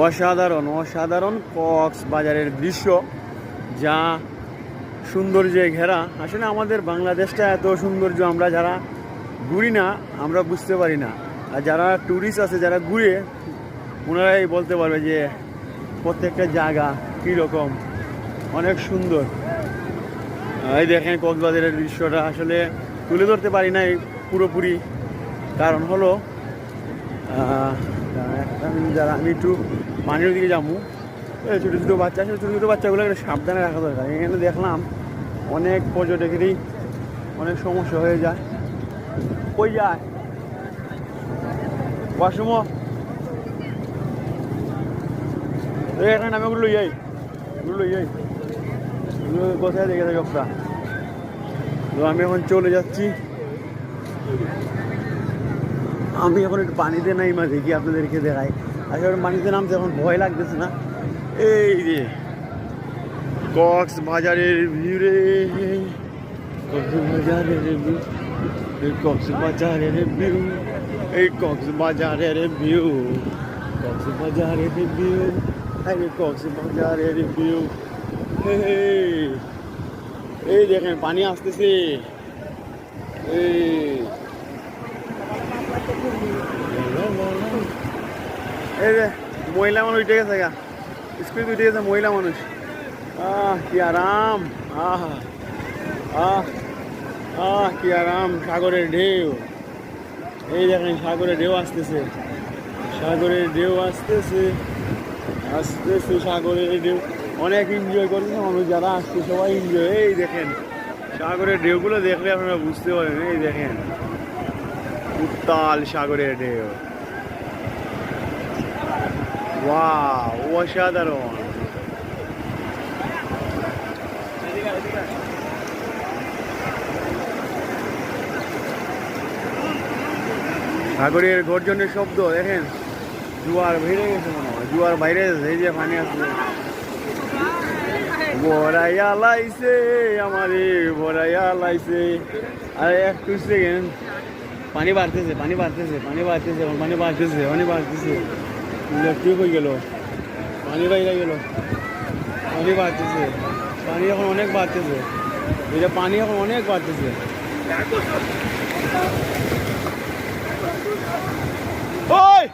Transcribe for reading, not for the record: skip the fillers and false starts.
অসাধারণ অসাধারণ কক্সবাজারের দৃশ্য, যা সৌন্দর্যে ঘেরা। আসলে আমাদের বাংলাদেশটা এত সৌন্দর্য আমরা যারা ঘুরি না আমরা বুঝতে পারি না, আর যারা ট্যুরিস্ট আছে যারা ঘুরে ওনারাই বলতে পারবে যে প্রত্যেকটা জায়গা কীরকম, অনেক সুন্দর। এই দেখেন কক্সবাজারের দৃশ্যটা আসলে তুলে ধরতে পারি না পুরোপুরি, কারণ হলো যারা আমি একটু পানির দিকে যাবো, ছোটো ছোটো বাচ্চা আসলে ছোটো ছোটো বাচ্চাগুলো সাবধানে রাখা দরকার। এখানে দেখলাম অনেক পর্যটকেরই অনেক সমস্যা হয়ে যায়। কই যায় ওয়াশরুমও এখানে আমি ওগুলো যাই কোথায় দেখে থাকি একটা। তো আমি এখন চলে যাচ্ছি, আমি এখন একটু পানিতে নাই মা দেখি আপনাদেরকে দেখাই। আসলে পানিতে নামতে এখন ভয় লাগতেছে না। এই রে কক্সবাজারের ভিউ রে, কক্সবাজারের ভিউ, কক্সবাজারের ভিউ, এই কক্সবাজারের ভিউ, কক্সবাজারের ভিউ, কক্সবাজারের ভিউ। এই দেখেন পানি আসতেছে। এই যে মহিলা মানুষ উঠে গেছে গা, স্কুল উঠে গেছে মহিলা মানুষ। কি আরাম, কি আরাম, সাগরের ঢেউ। এই দেখেন সাগরের ঢেউ আসতেছে, সাগরের ঢেউ আসতেছে আসতেছে, সাগরের ঢেউ। অনেক এনজয় করছে মানুষ যারা আসছে, সবাই এনজয়। এই দেখেন সাগরের ঢেউগুলো দেখলে আপনারা বুঝতে পারেন। এই দেখেন উত্তাল সাগরের ঢেউ, ওয়াও অসাধারণ। সাগরের গর্জনের শব্দ দেখেন, জোয়ার বেড়ে গেছে মনে হয়, জোয়ার বাইরে গেছে। এই যে পানি আসছে, বড়াইয়া লাইছে আমারে, বড়াইয়া লাইছে। আরে একটু সেকেন্ড, পানি বাড়তেছে পানি বাড়তেছে পানি বাড়তেছে এখন পানি বাড়তেছে পানি বাড়তেছে। ইলেকট্রিক হয়ে গেল, পানি বাইরে গেল, পানি বাড়তেছে, পানি এখন অনেক বাড়তেছে। এটা পানি এখন অনেক বাড়তেছে। ওই